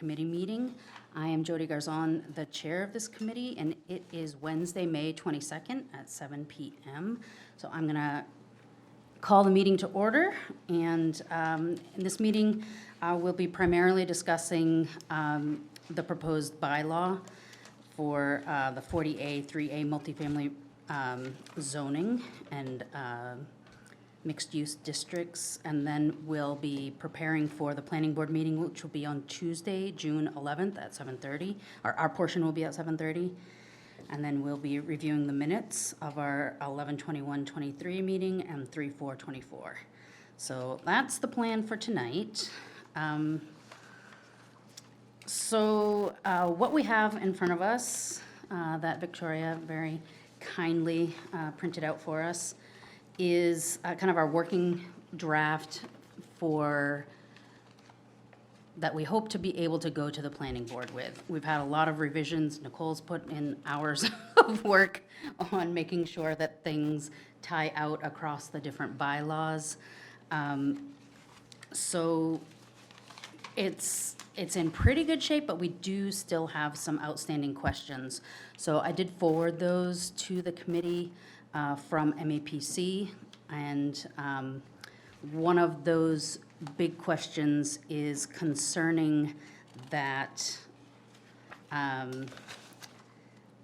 committee meeting. I am Jody Garzon, the chair of this committee, and it is Wednesday, May 22nd at 7 p.m. So I'm going to call the meeting to order, and in this meeting, we'll be primarily discussing the proposed bylaw for the 40A, 3A multifamily zoning and mixed-use districts, and then we'll be preparing for the planning board meeting, which will be on Tuesday, June 11th at 7:30. Our portion will be at 7:30. And then we'll be reviewing the minutes of our 11/21/23 meeting and 3/4/24. So that's the plan for tonight. What we have in front of us, that Victoria very kindly printed out for us, is kind of our working draft for that we hope to be able to go to the planning board with. We've had a lot of revisions. Nicole's put in hours of work on making sure that things tie out across the different bylaws. So it's in pretty good shape, but we do still have some outstanding questions. So I did forward those to the committee from MAPC, and one of those big questions is concerning that,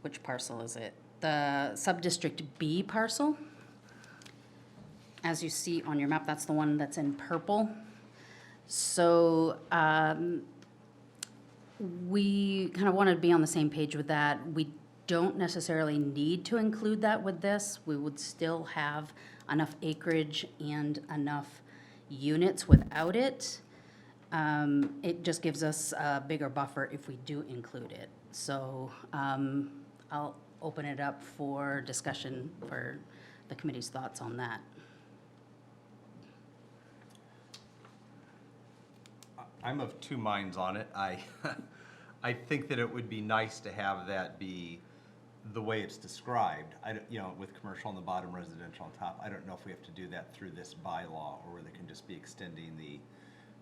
which parcel is it? The Subdistrict B parcel. As you see on your map, that's the one that's in purple. So we kind of wanted to be on the same page with that. We don't necessarily need to include that with this. We would still have enough acreage and enough units without it. It just gives us a bigger buffer if we do include it. So I'll open it up for discussion for the committee's thoughts on that. I'm of two minds on it. I think that it would be nice to have that be the way it's described. With commercial on the bottom, residential on top. I don't know if we have to do that through this bylaw or whether it can just be extending the,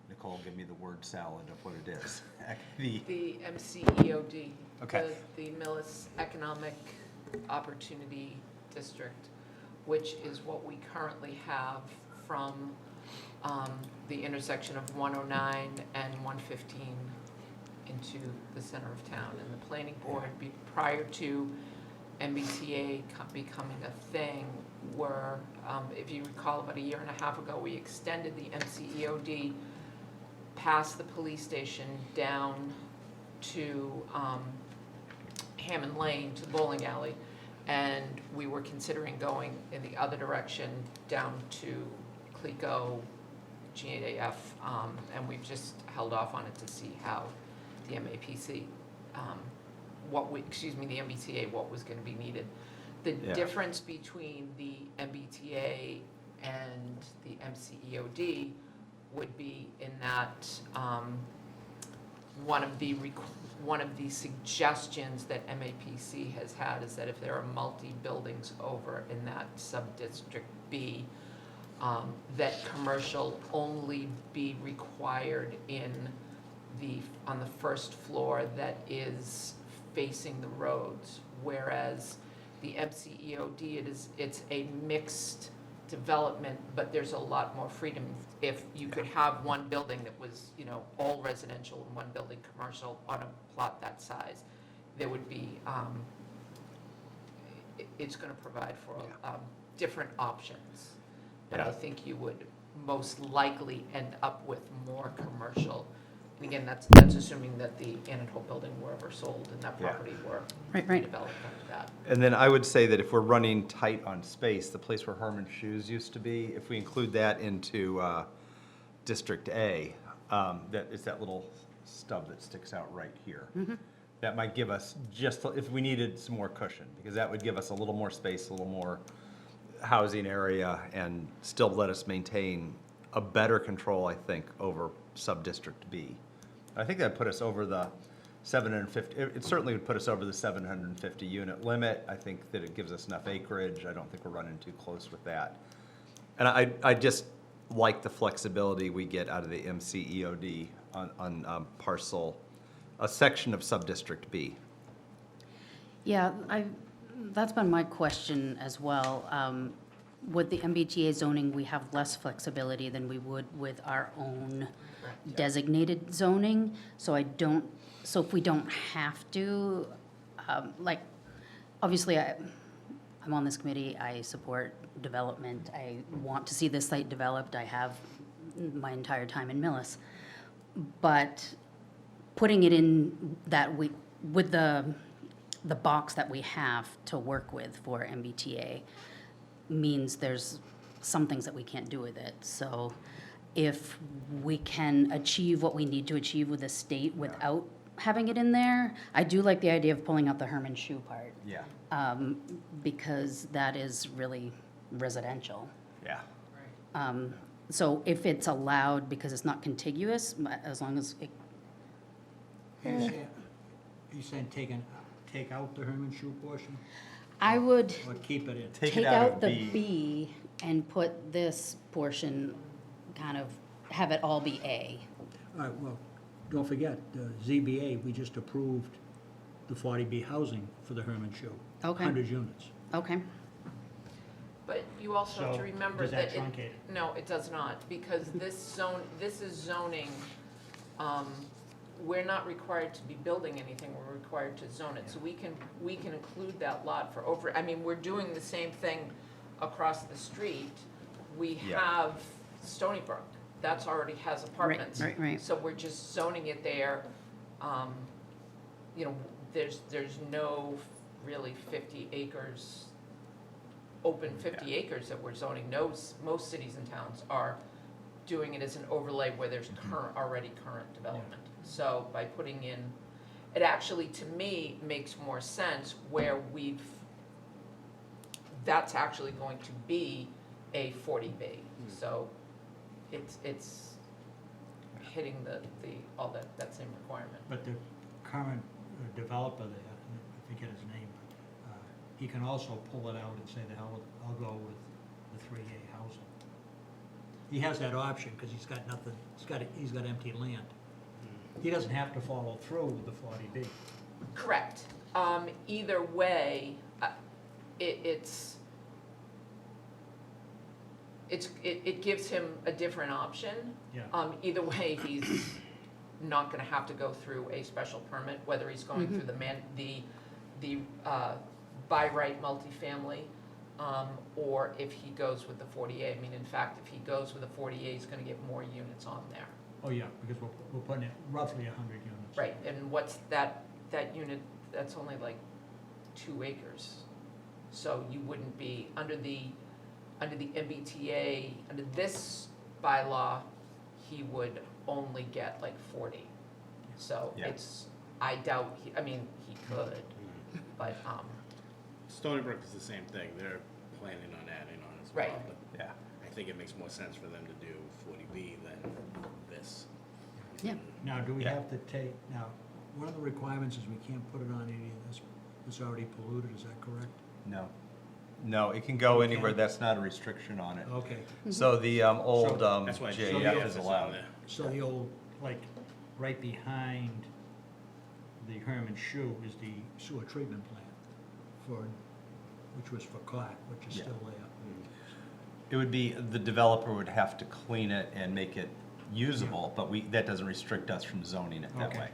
Nicole, give me the word salad of what it is. The MCEOD. Okay. The Millis Economic Opportunity District, which is what we currently have from the intersection of 109 and 115 into the center of town. And the planning board, prior to MBTA becoming a thing, were, if you recall, about a year and a half ago, we extended the MCEOD past the police station down to Hammond Lane to the bowling alley, and we were considering going in the other direction down to Clico, G8AF, and we've just held off on it to see how the MAPC, the MBTA, what was going to be needed. The difference between the MBTA and the MCEOD would be in that one of the suggestions that MAPC has had is that if there are multi-buildings over in that sub-district B, that commercial only be required on the first floor that is facing the roads, whereas the MCEOD, it's a mixed development, but there's a lot more freedom. If you could have one building that was, all residential and one building commercial on a plot that size, there would be, it's going to provide for different options. But I think you would most likely end up with more commercial. And again, that's assuming that the Anatole building were ever sold and that property were redeveloped after that. And then I would say that if we're running tight on space, the place where Herman's Shoes used to be, if we include that into District A, that is that little stub that sticks out right here. Mm-hmm. That might give us if we needed some more cushion, because that would give us a little more space, a little more housing area, and still let us maintain a better control, I think, over sub-district B. I think that put us over the 750, it certainly would put us over the 750 unit limit. I think that it gives us enough acreage. I don't think we're running too close with that. And I just like the flexibility we get out of the MCEOD on parcel a section of Subdistrict B. Yeah, that's been my question as well. With the MBTA zoning, we have less flexibility than we would with our own designated zoning. So if we don't have to, like, obviously, I'm on this committee, I support development, I want to see this site developed, I have my entire time in Millis. But putting it in with the box that we have to work with for MBTA means there's some things that we can't do with it. So if we can achieve what we need to achieve with the state without having it in there, I do like the idea of pulling out the Herman Shoe part. Yeah. Because that is really residential. Yeah. So if it's allowed, because it's not contiguous, as long as it, Are you saying take out the Herman Shoe portion, I would or keep it in? Take it take out out of the B. B and put this portion, kind of, have it all be A. All right, well, don't forget, ZBA, we just approved the 40B housing for the Herman Shoe. Okay. 100 units. Okay, But you also have to So, remember does that that truncate it? no, it does not, because this is zoning, we're not required to be building anything, we're required to zone it. So we can include that lot for over, I mean, we're doing the same thing across the street. We Yeah. have Stony Brook, that's already has apartments. right. So we're just zoning it there. You know, there's no really 50 acres, open 50 acres that we're zoning. Most cities and towns are doing it as an overlay where there's already current development. So by putting in, it actually, to me, makes more sense where that's actually going to be a 40B. So it's hitting all that same requirement. But the current developer there, I forget his name, but he can also pull it out and say, the hell, I'll go with the 3A housing. He has that option, because he's got nothing, he's got empty land. He doesn't have to follow through with the 40B. Correct. Either way, it gives him a different option. Yeah. Either way, he's not gonna have to go through a special permit, whether he's going through the by right multifamily, or if he goes with the 40A. I mean, in fact, if he goes with the 40A, he's gonna get more units on there. Oh, yeah, because we're putting it roughly 100 units. Right, and what's that unit, that's only like 2 acres. So you wouldn't be, under the MBTA, under this bylaw, he would only get like 40. So Yeah. I doubt, he could, but, Stony Brook is the same thing, they're planning on adding on as well. Right. But Yeah. I think it makes more sense for them to do 40B than this. yeah. Now, do we Yeah. have to now, one of the requirements is we can't put it on any of this that's already polluted, is that correct? No, it can go Okay. anywhere, that's not a restriction on it. Okay, So the old That's why JEF is on allowed. there. so the old, like, right behind the Herman Shoe is the sewer treatment plant which was for Clark, which is Yeah. still there. It would be, the developer would have to clean it and make it usable, but that doesn't restrict us from zoning it that Okay. way.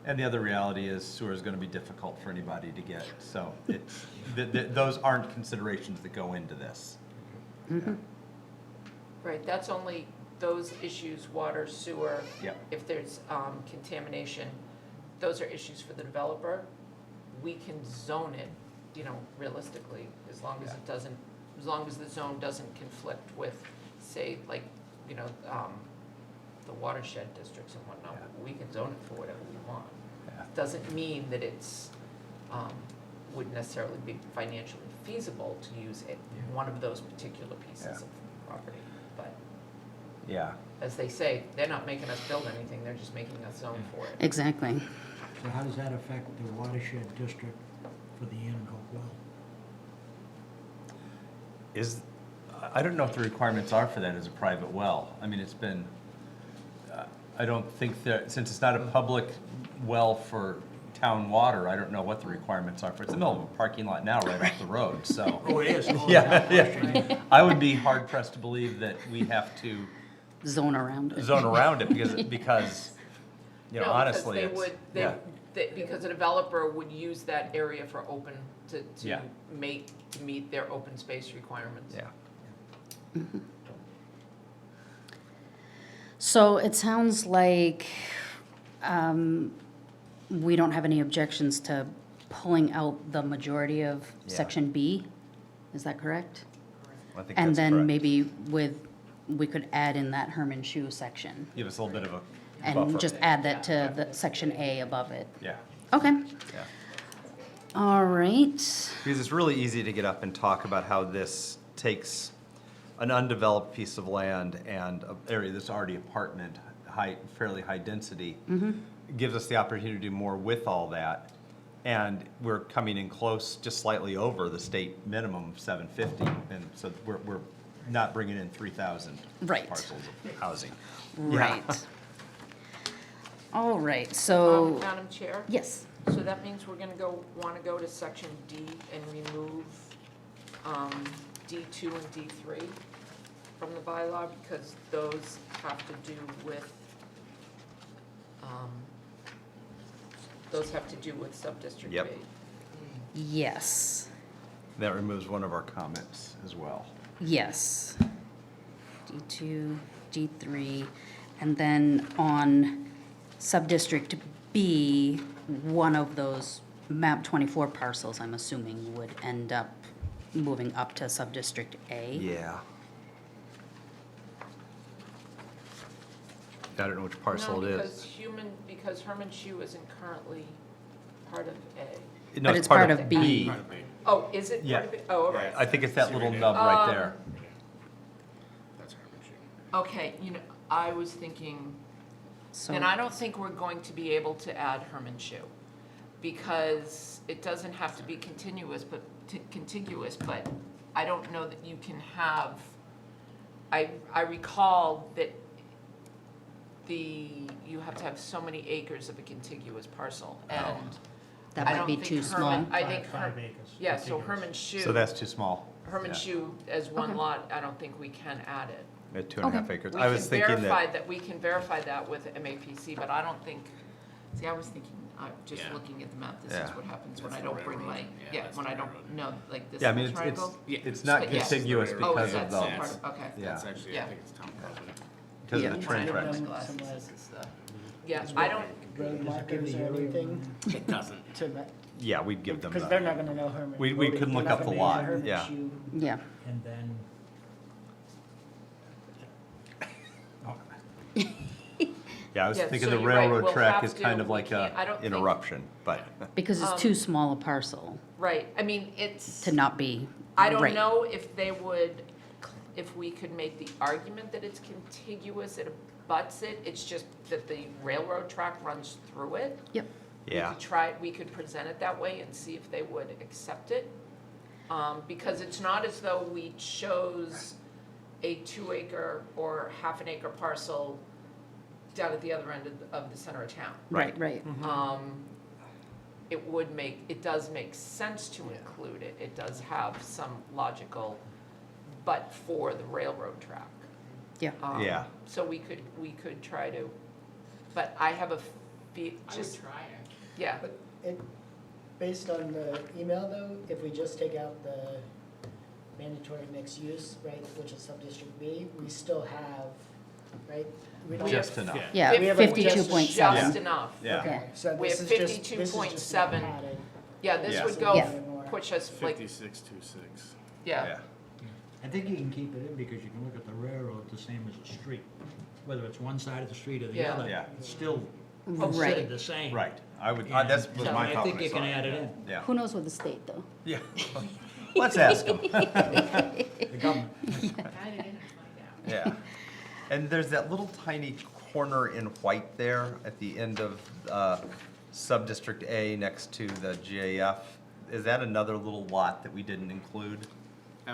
And the other reality is sewer is gonna be difficult for anybody to get, so it's, those aren't considerations that go into this. right, that's only those issues, water, sewer. Yep. If there's contamination, those are issues for the developer. We can zone it, realistically, as long as it doesn't, as long as the zone doesn't conflict with, say, like, the watershed districts and whatnot. Yeah. We can zone it for whatever we want. Yeah. Doesn't mean that it's, wouldn't necessarily be financially feasible to use it, one of those particular pieces Yeah. of property. But Yeah, as they say, they're not making us build anything, they're just making us zone for it. Exactly. So how does that affect the watershed district for the Inn and Hope Well? I don't know if the requirements are for that as a private well. I mean, it's been, I don't think that, since it's not a public well for town water, I don't know what the requirements are for it. It's the middle of a parking lot now, right off the road, so. Oh, it is? Oh, Yeah, no question. yeah. I would be hard pressed to believe that we have to Zone around it. zone around it because, you know, No, honestly, because it's, they would, yeah. because a developer would use that area for open, to Yeah. meet their open space requirements. Yeah. So it sounds like we don't have any objections to pulling out the majority of Yeah. section B. Is that correct? I think And that's then correct. maybe we could add in that Herman Shoe section. Give us a little bit of a And buffer. just add that to the section A above it. Yeah, Okay, yeah. all right. Because it's really easy to get up and talk about how this takes an undeveloped piece of land and an area that's already apartment, fairly high density, gives us the opportunity to do more with all that. And we're coming in close, just slightly over the state minimum of 750, and so we're not bringing in 3,000 Right. parcels of housing. Right. All right, so, Madam Chair? yes, So that means we're gonna wanna go to section D and remove, D2 and D3 from the bylaw, because those have to do with, sub-district B. Yep. yes, That removes one of our comments as well. yes. D2, D3, and then on sub-district B, one of those map 24 parcels, I'm assuming, would end up moving up to sub-district A. Yeah. I don't know which parcel it No, is. because Herman Shoe isn't currently part of A. No, But it's part of B. Part of it. Oh, is it Yeah. part of it? Oh, all right. I think it's that little nub right there. That's Herman Shoe. Okay, I was thinking, So, and I don't think we're going to be able to add Herman Shoe, because it doesn't have to be contiguous, but I don't know that you can have, I recall that you have to have so many acres of a contiguous parcel, and that I might don't be think too small. I think, Five acres. yeah, so contiguous. Herman Shoe. So that's too small. Herman Yeah. Shoe as one Okay. lot, I don't think we can add it. At 2.5 acres. We I was can thinking verify that, We can verify that with MAPC, but I don't think, see, I was thinking, just Yeah. looking at the map, this is Yeah. what happens when That's I the don't bring my, railroad. Yeah, that's when the I don't railroad. know, like this yeah, I mean, is triangle. Yeah, it's not But yes. contiguous Oh, Oh, because of that's the, all part of, okay. yeah, That's actually, I think it's town property. because of the Yeah. train I don't tracks. have my glasses, this is the, yeah, I don't, road Does it give markers the or area anything It doesn't. to, ma- Yeah, we'd give them because they're that. not gonna know Herman. We Road. could They're look not up the gonna lot, know Herman yeah. Shoe. Yeah, And then, Yeah, I was Yeah, thinking so the you're right, railroad we'll track have is to- kind of we like can't- I a don't think- interruption, but, because it's too small a parcel right, I mean, it's, to not be. I don't right. know if they would, if we could make the argument that it's contiguous, it abuts it, it's just that the railroad track runs through it. Yep, yeah. We could present it that way and see if they would accept it. Because it's not as though we chose a 2 acre or half an acre parcel down at the other end of the center of town. right, right. It does make sense to include it, it does have some logical, but for the railroad track. Yeah, Yeah. So we could try to, but I have a just. try it. Yeah, But based on the email though, if we just take out the mandatory mixed use, right, which is sub-district B, we still have, right? We don't- Just enough. yeah, We have a- 52.7. Just enough. Yeah. Okay, so We this have is just, this is just 52.7. not adding. Yeah, this Yeah. would go, Yeah. push us like, 5626. yeah, I think you can keep it in because you can look at the railroad the same as a street. Whether it's one side of the street or the Yeah. other, Yeah. it's still Right. considered the same. Right, I would, And that's was so my I thought think when I you saw can it. add it in, Yeah, Who knows with the state, though? yeah. Let's ask them. the government. Add it in and find out. Yeah. And there's that little tiny corner in white there at the end of sub-district A next to the GAF. Is that another little lot that we didn't include?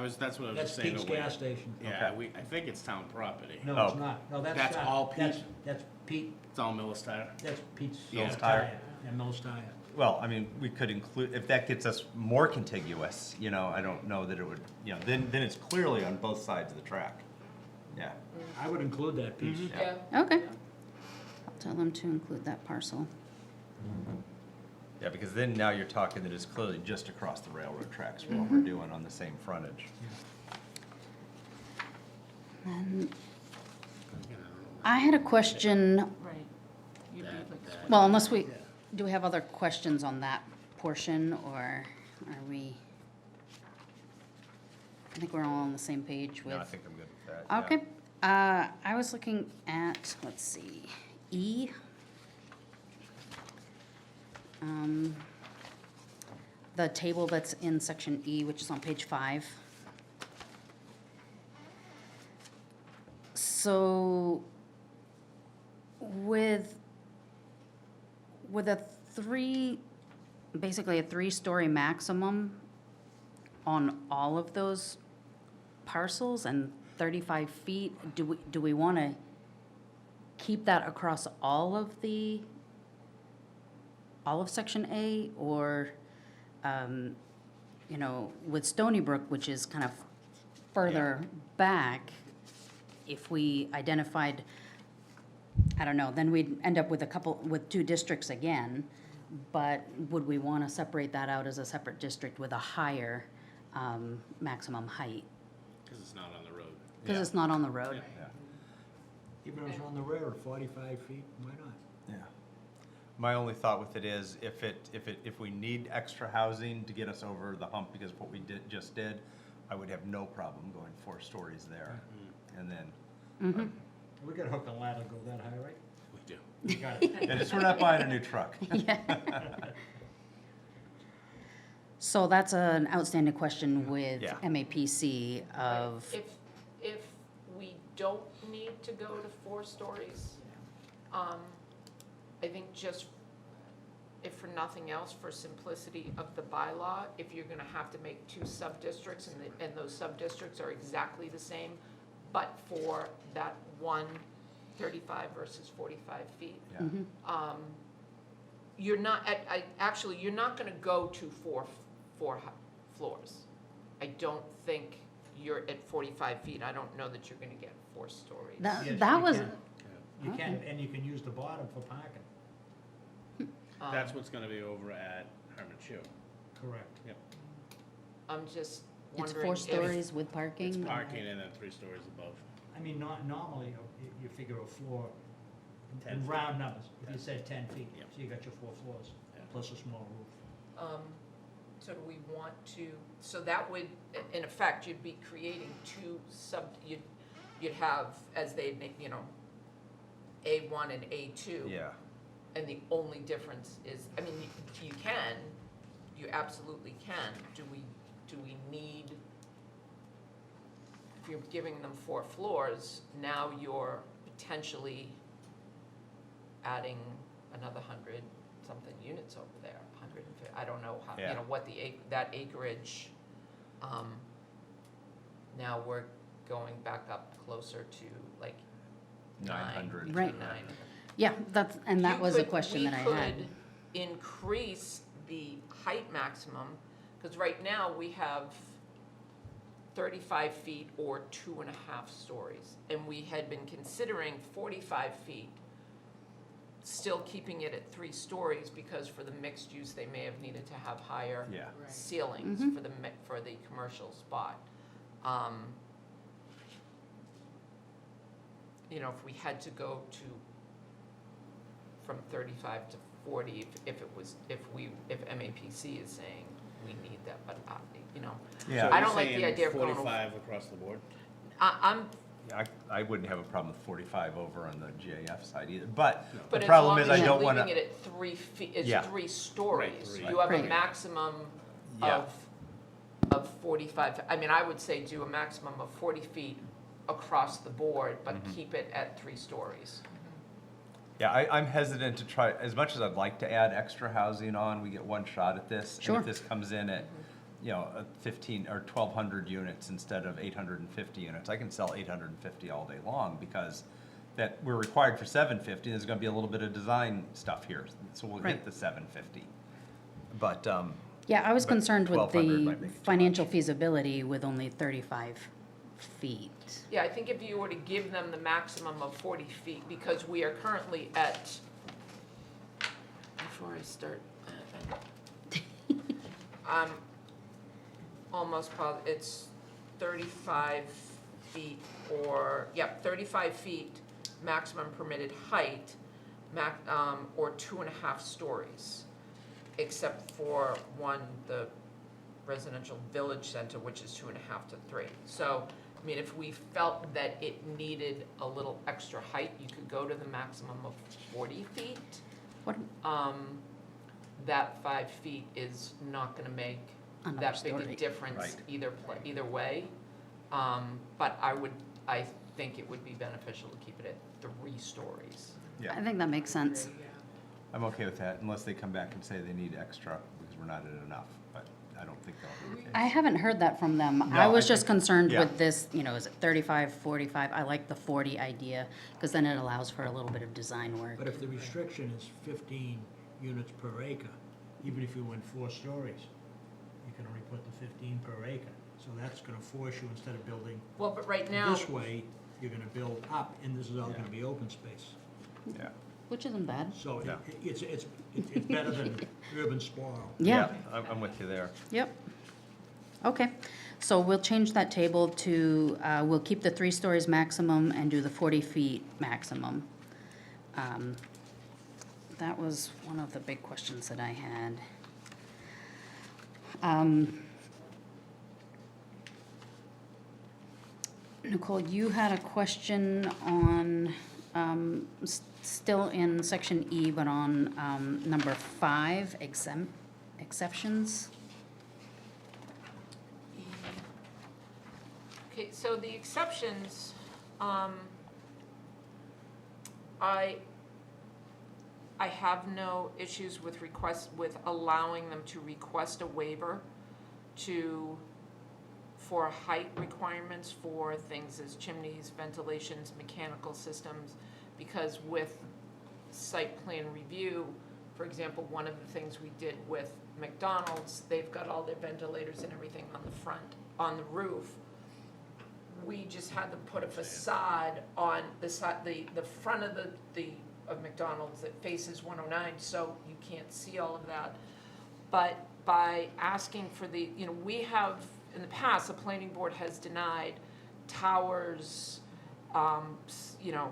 That's what I was That's just saying. Pete's to Wayne. gas station. Yeah, Okay. I think it's town property. No, Oh. it's not. No, that's. That's all Pete? That's Pete, It's all Millis Tire. that's Pete's. Mills Tire. Tire. And Mills Tire. Well, I mean, we could include, if that gets us more contiguous, you know, I don't know that it would, you know, then it's clearly on both sides of the track. Yeah. I would include that piece. Yeah. Okay. I'll tell them to include that parcel. Yeah, because then now you're talking that it's clearly just across the railroad tracks from what we're doing on the same frontage. And I had a question, Right. You'd be like, well, unless we, do we have other questions on that portion, or are we? I think we're all on the same page with. No, I think I'm good with that. yeah. Okay, I was looking at, let's see, E. The table that's in section E, which is on page 5. So with a basically a 3-story maximum on all of those parcels and 35 feet, do we want to keep that across all of section A, or, you know, with Stony Brook, which is kind of further back, if we identified, I don't know, then we'd end up with 2 districts again, but would we want to separate that out as a separate district with a higher maximum height? Because it's not on the road. Because it's not on the road. Yeah. Even if it's on the railroad, 45 feet, why not? Yeah. My only thought with it is if we need extra housing to get us over the hump because of what we just did, I would have no problem going 4 stories there. And then, We got a hook and ladder to go that high, right? We do. We got it. and just, we're not buying a new truck. So that's an outstanding question with Yeah. MAPC of, If we don't need to go to 4 stories, I think just, if for nothing else, for simplicity of the bylaw, if you're gonna have to make 2 sub-districts and those sub-districts are exactly the same, but for that one 35 versus 45 feet, Yeah. you're not, actually, you're not gonna go to four floors. I don't think you're at 45 feet, I don't know that you're gonna get 4 stories. Yes, that you was, can. You can, and you can use the bottom for parking. That's what's gonna be over at Herman Shoe. Correct. Yep. I'm just it's wondering 4 if. stories with parking? It's parking and then 3 stories above. I mean, normally, you figure a floor, 10 in feet. round numbers, if you said 10 feet, Yep. so you got your 4 floors, Yeah. plus a small roof. So do we want to, so that would, in effect, you'd be creating 2 you'd have, as they make, you know, A1 and A2. Yeah. And the only difference is, I mean, you absolutely can. Do we need, if you're giving them 4 floors, now you're potentially adding another 100-something units over there, 150, I don't know how, you Yeah. know, what that acreage, now we're going back up closer to like 900. Right. 9. Yeah, that was a question that I had. We could increase the height maximum, because right now we have 35 feet or 2.5 stories. And we had been considering 45 feet, still keeping it at 3 stories, because for the mixed use, they may have needed to have higher Yeah. ceilings Mhm. for the commercial spot. You know, if we had to go to from 35 to 40, if MAPC is saying we need that, but, you know, Yeah. I don't like the idea of going over- 45 across the board? I'm, I wouldn't have a problem with 45 over on the GAF side either, but but the as problem long is as I you're don't want leaving to. it at 3 feet, it's Yeah. 3 stories. three. You have a Right. maximum Yeah. of 45, I mean, I would say do a maximum of 40 feet across the board, but Mhm. keep it at 3 stories. Yeah, I'm hesitant to try, as much as I'd like to add extra housing on, we get one shot at this. Sure. And if this comes in at a 15 or 1,200 units instead of 850 units. I can sell 850 all day long because that we're required for 750. There's going to be a little bit of design stuff here, so we'll Right. hit the 750. But Yeah, I was But concerned with 1,200 the might make it too financial much. feasibility with only 35 feet. Yeah, I think if you were to give them the maximum of 40 feet, because we are currently at, before I start, I'm almost positive, it's 35 feet or, 35 feet maximum permitted height, or 2.5 stories, except for one, the residential village center, which is 2.5 to 3. So, I mean, if we felt that it needed a little extra height, you could go to the maximum of 40 feet. What, That 5 feet is not gonna make Another that big a story. difference Right. either way. But I think it would be beneficial to keep it at 3 stories. I think that makes sense. I'm okay with that unless they come back and say they need extra because we're not at enough, but I don't think that'll be the case. I haven't heard that from them. I No, was I just think- concerned yeah. with this, is it 35, 45? I like the 40 idea, because then it allows for a little bit of design work. But if the restriction is 15 units per acre, even if you went 4 stories, you can only put the 15 per acre. So that's gonna force you, instead of building Well, but right now, this way, you're gonna build up, and this is all Yeah. gonna be open space. Yeah. Which isn't bad. So Yeah. it's better than urban sprawl. Yeah, I'm with you there. yep. Okay, so we'll change that table to, we'll keep the 3 stories maximum and do the 40 feet maximum. That was one of the big questions that I had. Nicole, you had a question on, still in section E, but on number 5, exceptions. okay, so the exceptions, I have no issues with allowing them to request a waiver for height requirements for things as chimneys, ventilations, mechanical systems, because with site plan review, for example, one of the things we did with McDonald's, they've got all their ventilators and everything on the front, on the roof. We just had to put a facade on the side, the front of of McDonald's that faces 109, so you can't see all of that. But by asking for we have, in the past, the planning board has denied towers,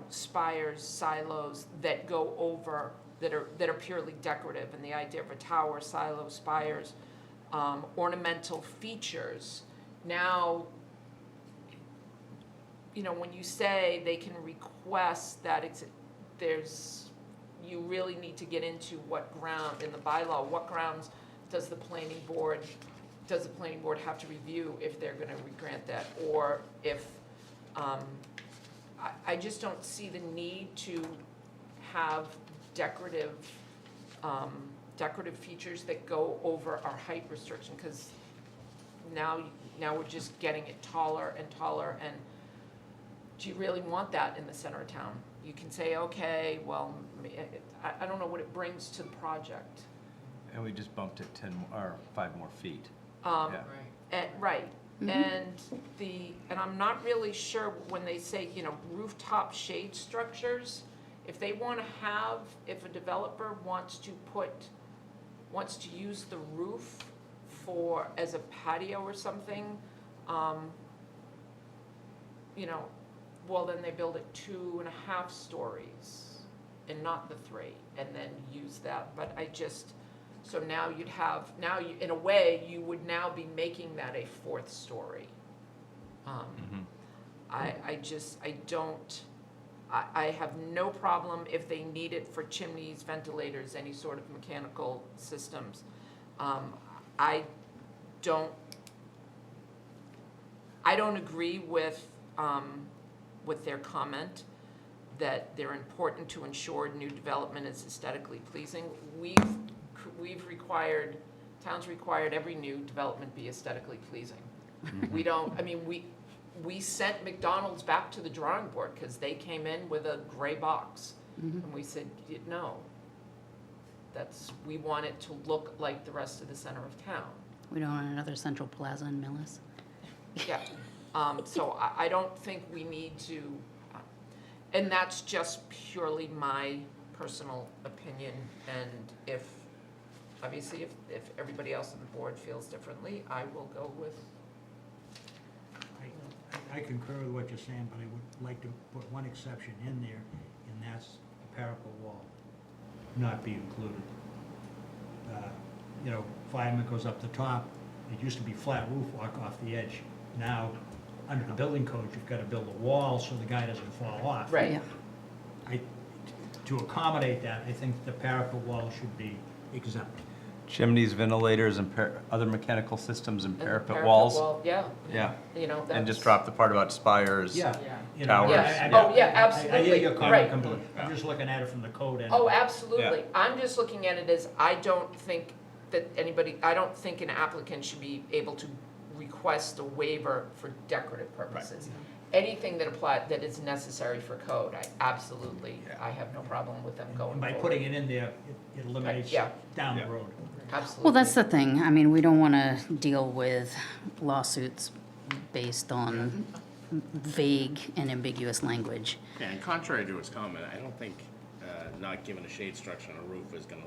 spires, silos that go over, that are purely decorative, and the idea of a tower, silo, spires, ornamental features. Now, when you say they can request that you really need to get into what ground, in the bylaw, what grounds does the planning board have to review if they're gonna grant that? Or if, I just don't see the need to have decorative features that go over our height restriction, because now we're just getting it taller and taller, and do you really want that in the center of town? You can say, okay, well, I don't know what it brings to the project. And we just bumped it 5 more feet. Um, Yeah. Right, and I'm not really sure when they say, rooftop shade structures, if they wanna if a developer wants to use the roof as a patio or something, well, then they build it 2.5 stories and not the 3, and then use that, but so now in a way, you would now be making that a 4th story. I have no problem if they need it for chimneys, ventilators, any sort of mechanical systems. I don't agree with their comment that they're important to ensure new development is aesthetically pleasing. We've required Towns required every new development be aesthetically pleasing. We don't, I mean, we sent McDonald's back to the drawing board because they came in with a gray box. Mhm. And we said, no, we want it to look like the rest of the center of town. We don't want another Central Plaza in Millis. Yeah, so I don't think we need to, and that's just purely my personal opinion, and obviously, if everybody else on the board feels differently, I will go with. I concur with what you're saying, but I would like to put one exception in there, and that's the parapet wall not be included. You know, fireman goes up the top, it used to be flat roof, walk off the edge. Now, under the building code, you've got to build a wall so the guy doesn't fall off. Right. Yeah. To accommodate that, I think the parapet wall should be exempt. Chimneys, ventilators, and other mechanical systems and And the parapet walls. wall, yeah, Yeah, you know, that's. and just drop the part about spires. Yeah. Yeah. You know, Towers. Yes. I- Oh, yeah, I hear absolutely. your Right. comment completely. I'm just looking at it from the code end. Oh, absolutely. I'm just looking at it as, I don't think an applicant should be able to request a waiver for decorative purposes. Anything that is necessary for code, I have no problem with them going And by forward. putting it in there, it eliminates Yeah. down the Yeah. road. Absolutely. Well, that's the thing. I mean, we don't want to deal with lawsuits based on vague and ambiguous language. Yeah, and contrary to his comment, I don't think not giving a shade structure on a roof is gonna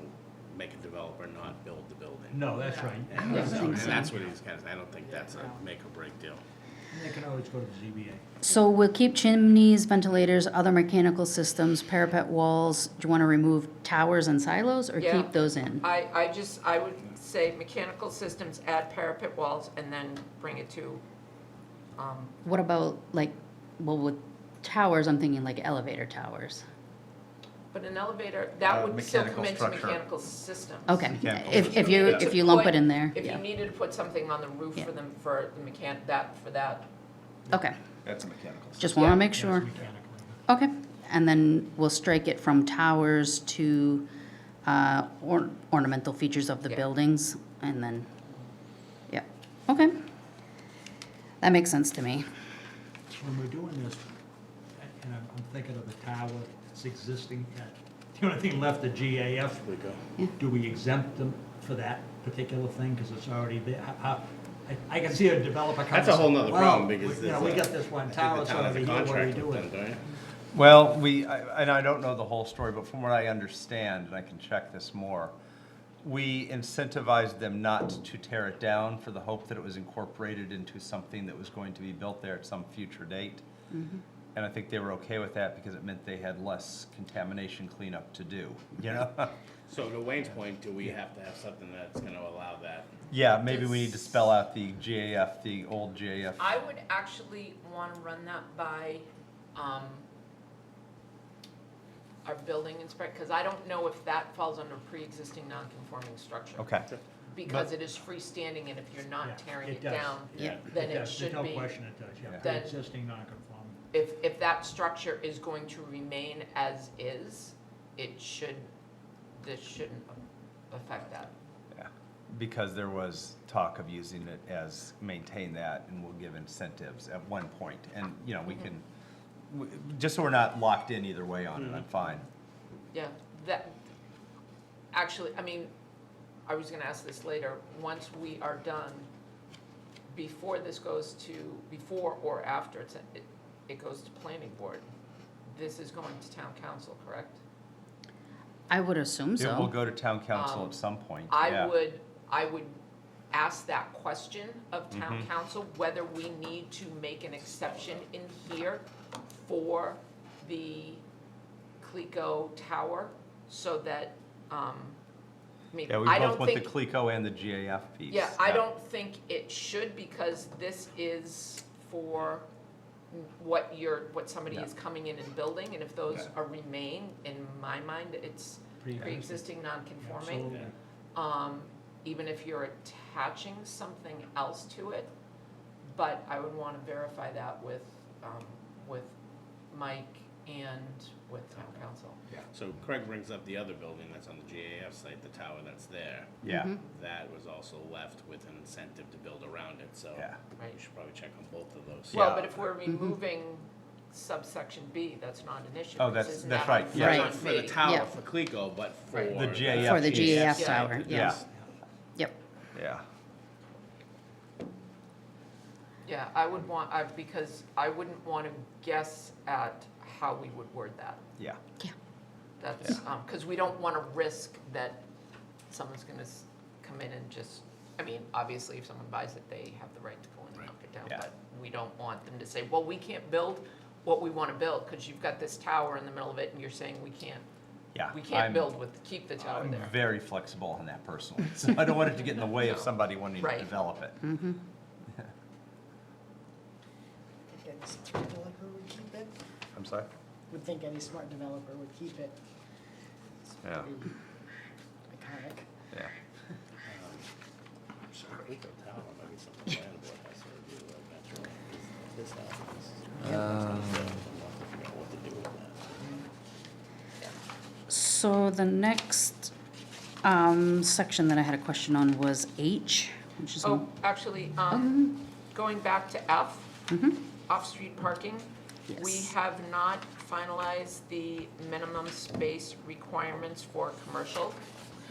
make a developer not build the building. No, that's right. And Yeah. so- and that's what he's kind of, I don't think that's a make or break deal. And they can always go to the ZBA. So we'll keep chimneys, ventilators, other mechanical systems, parapet walls. Do you want to remove towers and silos or Yeah. keep those in? I would say mechanical systems, add parapet walls, and then bring it to, What about like, well, with towers, I'm thinking like elevator towers. but an elevator, that would still come Mechanical into structure. mechanical systems. Okay, Mechanical if you, systems. if you lump it in there, If you yeah. needed to put something on the roof Yeah. for them, for the that, Okay, That's a mechanical. just want to Yeah. make That's sure. mechanically. Okay, and then we'll strike it from towers to ornamental features of the Yeah. buildings, and then, yeah, okay. That makes sense to me. When we're doing this, and I'm thinking of the tower that's existing, the only thing left, the GAF, do we exempt them for that particular thing, because it's already there? I can see a developer coming. That's a whole nother "Well, problem, because you know, we got this one tower, it's already here, what do we do with it? Don't you? Well, and I don't know the whole story, but from what I understand, and I can check this more, we incentivized them not to tear it down for the hope that it was incorporated into something that was going to be built there at some future date. And I think they were okay with that because it meant they had less contamination cleanup to do, you know? So to Wayne's point, do we have to have something that's gonna allow that? Yeah, maybe we need to spell out the GAF, the old GAF. I would actually want to run that by, our building inspector, because I don't know if that falls under pre-existing non-conforming structure. Okay. Because it is freestanding, and if you're Yeah, not tearing it does. down, Yeah. then it does. should There's be. no question it does, yeah. Then- Existing non-conforming. If that structure is going to remain as is, this shouldn't affect that. Yeah, because there was talk of using it as maintain that, and we'll give incentives at one point. And, you know, we can, just so we're not locked in either way on it, I'm fine. Yeah, actually, I mean, I was gonna ask this later, once we are done, before or after it goes to planning board, this is going to town council, correct? I would assume It will so. go to town council at some point, I yeah. would ask that question of town Mhm. council, whether we need to make an exception in here for the Clico Tower, so that, I mean, Yeah, we I both don't want the think, Clico and the GAF piece. yeah, I don't think it should, because this is for what somebody Yeah. is coming in and building, and if those Yeah. are remain, in my mind, it's pre-existing non-conforming. Absolutely. Even if you're attaching something else to it, but I would wanna verify that with Mike and with town council. So Craig brings up the other building that's on the GAF site, the tower that's there. Yeah, That was also left with an incentive to build around it, so yeah. Right. we should probably check on both of those. Well, Yeah. but if we're removing subsection B, that's not an issue. Oh, because that's- isn't that's that on right, yeah. phase Right. For the B? tower, Yeah. for Clico, but for. Right. The GAF. For the GAF site, tower, it's- yeah. Yep. Yeah, Yeah, because I wouldn't want to guess at how we would word that. yeah. That's, because we don't want to risk that someone's going to come in and just, I mean, obviously, if someone buys it, they have the right to go in and knock it down. Yeah. But we don't want them to say, well, we can't build what we want to build, because you've got this tower in the middle of it, and you're saying we can't Yeah. keep the tower I'm there. very flexible on that personally, so I don't want it to get in the way of No. somebody wanting to Right. develop it. Mm-hmm. I think any smart developer would keep it. I'm sorry? Would think any smart developer would keep it. It's Yeah. pretty iconic. Yeah. So Clico Tower, maybe something the planning board has to review eventually. This happens. I'm figure out what to do with that. So the next section that I had a question on was H, which is. Oh, actually, going back to F, off-street parking, we Yes. have not finalized the minimum space requirements for commercial.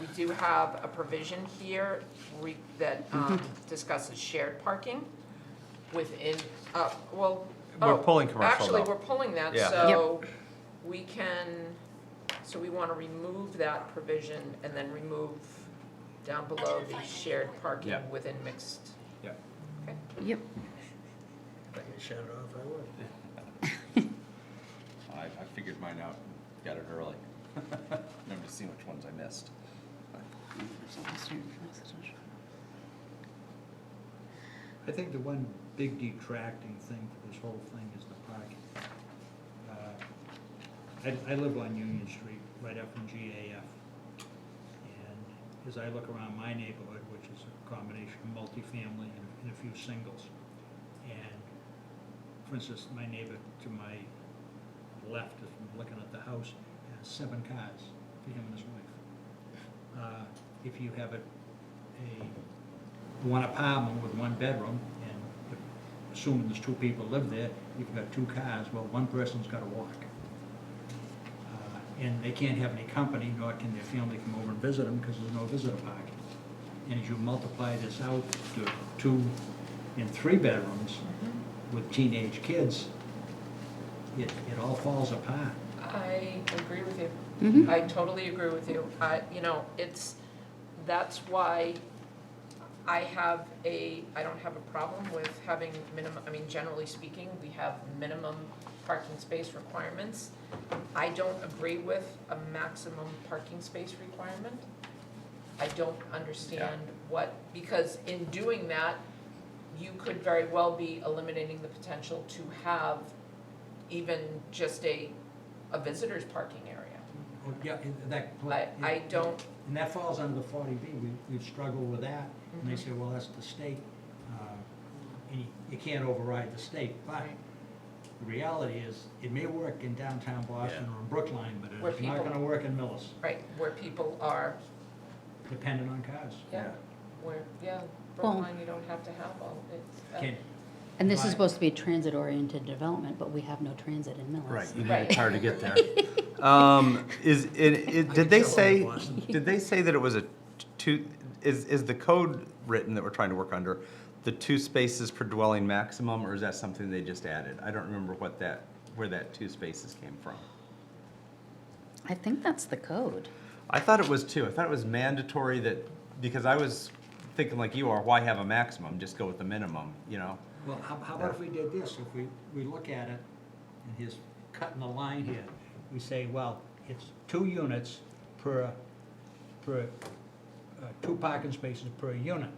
We do have a provision here that discusses shared parking within, We're pulling commercial, Actually, though. we're pulling that, Yeah. so we we want to remove that provision and then remove down below the shared parking Yeah. within mixed. Yeah. Okay. Yep. If I could shut it off, I would. I figured mine out, got it early. Never seen which ones I missed. I think the one big detracting thing for this whole thing is the parking. I live on Union Street, right up from GAF. And as I look around my neighborhood, which is a combination of multifamily and a few singles, and for instance, my neighbor to my left, if I'm looking at the house, has 7 cars for him and his wife. If you have one apartment with 1 bedroom, and assuming there's 2 people live there, you've got 2 cars, well, one person's gotta walk. And they can't have any company, nor can their family come over and visit them, because there's no visitor parking. And as you multiply this out to 2 and 3 bedrooms with teenage kids, it all falls apart. I agree with you. Mhm. I totally agree with you. That's why I don't have a problem with having minimum, generally speaking, we have minimum parking space requirements. I don't agree with a maximum parking space requirement. I don't understand because in doing that, you could very well be eliminating the potential to have even just a visitor's parking area. Oh, yeah, I don't, And that falls under the 40B, we've struggled with that, and they say, well, that's the state, and you can't override the state, but the reality is, it may work in downtown Boston or in Brookline, but Where it's not people- gonna work in Millis, right, where people are, dependent on cars. Brookline, you don't have to have all, Can- And this is Right. supposed to be a transit-oriented development, but we have no transit in Millis. Right, you need Right. a car to get there. Did they say, did they say that it was a is the code written that we're trying to work under, the 2 spaces per dwelling maximum, or is that something they just added? I don't remember where that 2 spaces came from. I think that's the code. I thought it was 2. I thought it was mandatory that, because I was thinking like you are, why have a maximum? Just go with the minimum, you know? Well, how about if we did this, if we look at it, and he's cutting the line here, we say, well, it's 2 units per 2 parking spaces per unit.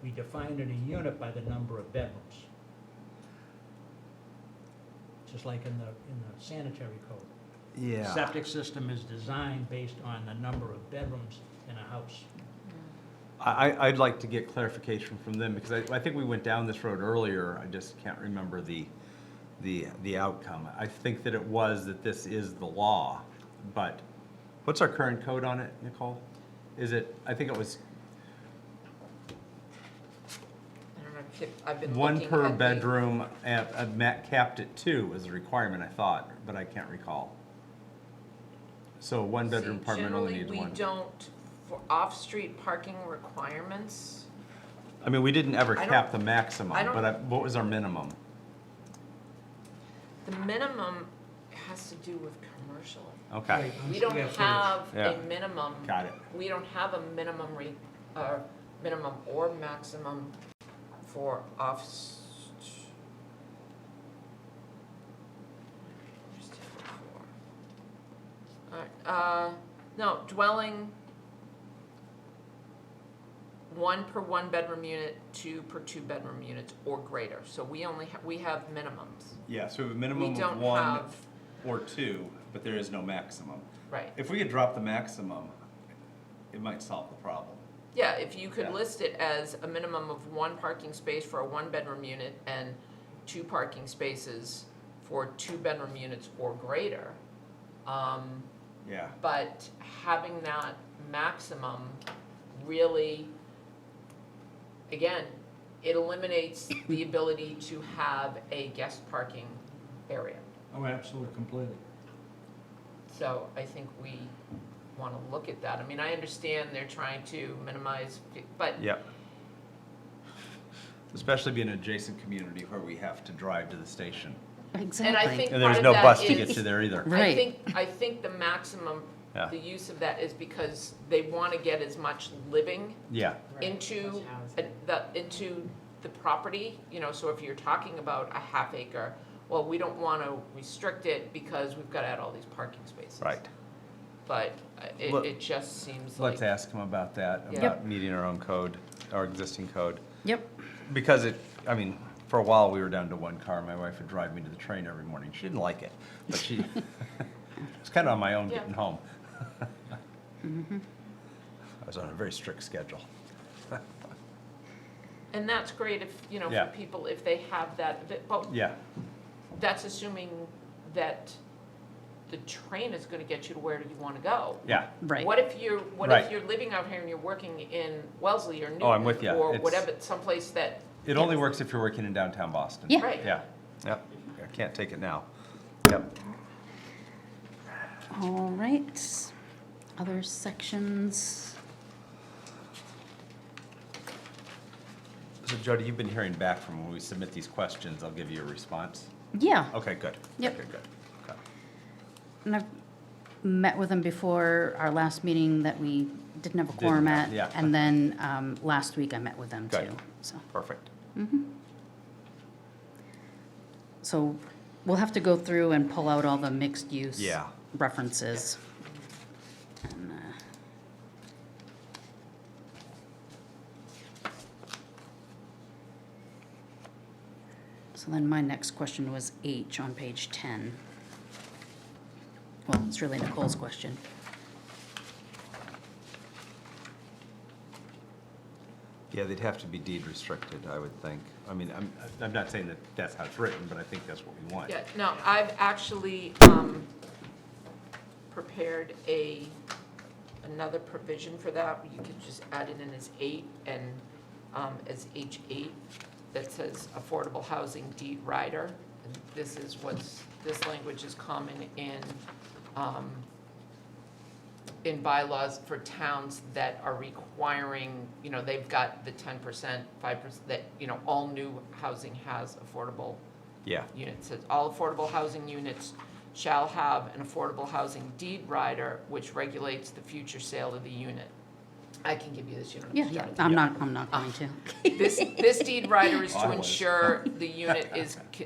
We define it a unit by the number of bedrooms. Just like in the sanitary code. Yeah. Septic system is designed based on the number of bedrooms in a house. I'd like to get clarification from them, because I think we went down this road earlier, I just can't remember the the outcome. I think that it was that this is the law, but what's our current code on it, Nicole? Is it, I think it was I don't know, I've been one looking per at the- bedroom, capped at 2 as a requirement, I thought, but I can't recall. So a one-bedroom See, apartment only needs Generally, one. we don't, for off-street parking requirements, I mean, we didn't ever I don't- cap the maximum, I don't- but what was our minimum? the minimum has to do with commercial. Okay, Right, We don't yeah, footage. have Yeah. a minimum. got it. We don't have a minimum or maximum for off. Just take it for- Alright, no, dwelling, 1 per 1-bedroom unit, 2 per 2-bedroom units or greater. So we only, we have minimums, Yeah, so we have a We minimum don't of 1 have- or 2, but there is no maximum. right? If we could drop the maximum, it might solve the problem. Yeah, if you could Yeah. list it as a minimum of 1 parking space for a 1-bedroom unit and 2 parking spaces for 2-bedroom units or greater. Yeah, But having that maximum really, again, it eliminates the ability to have a guest parking area. Oh, absolutely, completely. So I think we want to look at that. I mean, I understand they're trying to minimize, but yep. Especially being an adjacent community where we have to drive to the station. Exactly. think- And there's part of no that bus to get is- to there either. Right. I think the maximum, Yeah. the use of that is because they want to get as much living Yeah, into into the property, you know, so if you're talking about a half acre, well, we don't want to restrict it because we've got to add all these parking spaces. right. But Look, it just seems like. Let's ask them about that, Yeah. about meeting our own code, our existing code. Yep. Because I mean, for a while, we were down to 1 car. My wife would drive me to the train every morning. She didn't like it, but she, it's kind of on my own Yeah. getting home. I was on a very strict schedule. And that's great if, you know, Yeah. for people, if they have that, but Yeah, that's assuming that the train is going to get you to where you want to go. yeah, Right. What if you're Right. living out here and you're working in Wellesley or Newton? Oh, I'm with ya. Or It's- whatever, someplace that. it only works if you're working in downtown Boston. Yeah. Right. Yeah, yep, I can't take it now. Yep. All right. Other sections? So Jody, you've been hearing back from when we submit these questions, I'll give you a response? Yeah. Okay, good. Yep. Okay, good. Okay. And I've met with them before our last meeting that we didn't have a quorum Didn't have, at. yeah. And then last week I met with them Good. too, so. Perfect. So we'll have to go through and pull out all the mixed use Yeah. references. And, so then my next question was H on page 10. Well, it's really Nicole's question. Yeah, they'd have to be deed restricted, I would think. I mean, I'm not saying that that's how it's written, but I think that's what we want. Yeah, no, I've actually prepared another provision for that. You could just add it in as 8 and as H8 that says affordable housing deed rider. And this language is common in bylaws for towns that are requiring, you know, they've got the 10%, 5%, that, you know, all new housing has affordable Yeah, units. Says all affordable housing units shall have an affordable housing deed rider which regulates the future sale of the unit. I can give you this, you don't Yeah, have to yeah, jot it I'm not going to. This deed rider is I to was. ensure the unit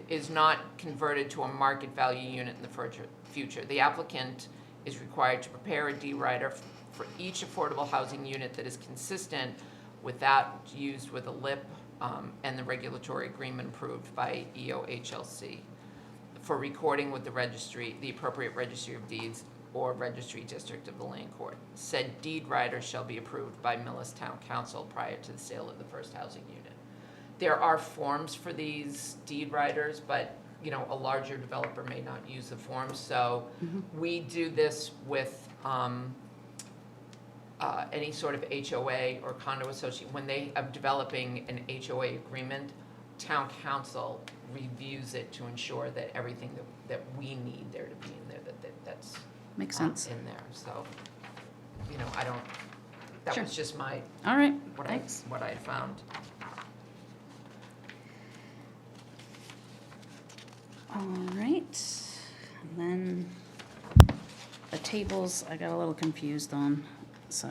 is not converted to a market value unit in the future. The applicant is required to prepare a deed rider for each affordable housing unit that is consistent with that used with a LIP and the regulatory agreement approved by EOHLC for recording with the registry, the appropriate registry of deeds or registry district of the land court. Said deed rider shall be approved by Millis Town Council prior to the sale of the first housing unit. There are forms for these deed riders, but you know, a larger developer may not use the form. So we do this with any sort of HOA or condo association. When they are developing an HOA agreement, town council reviews it to ensure that everything that we need there to be in there, that's Makes sense. in there. So, you know, I don't, that Sure. was just my, All right, what thanks. I found. All right, and then the tables, I got a little confused on, so.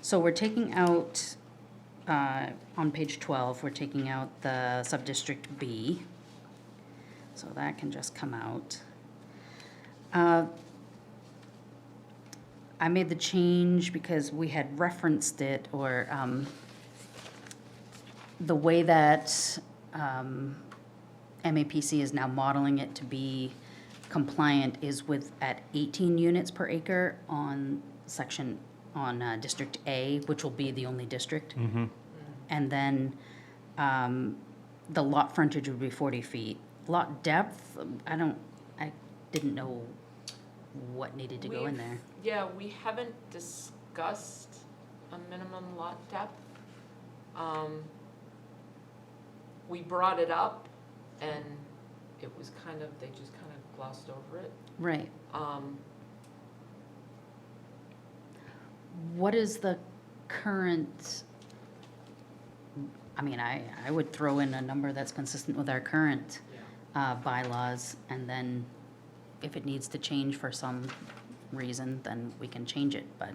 So we're taking out, on page 12, we're taking out the sub-district B. So that can just come out. I made the change because we had referenced it, or the way that MAPC is now modeling it to be compliant is with at 18 units per acre on section, on District A, which will be the only district. And then the lot frontage would be 40 feet. Lot depth, I didn't know what needed to go in there. Yeah, we haven't discussed a minimum lot depth. We brought it up, and it was kind of, they just kind of glossed over it. Right. Um, What is the current, I mean, I would throw in a number that's consistent with our current bylaws, and then if it needs to change for some reason, then we can change it, but.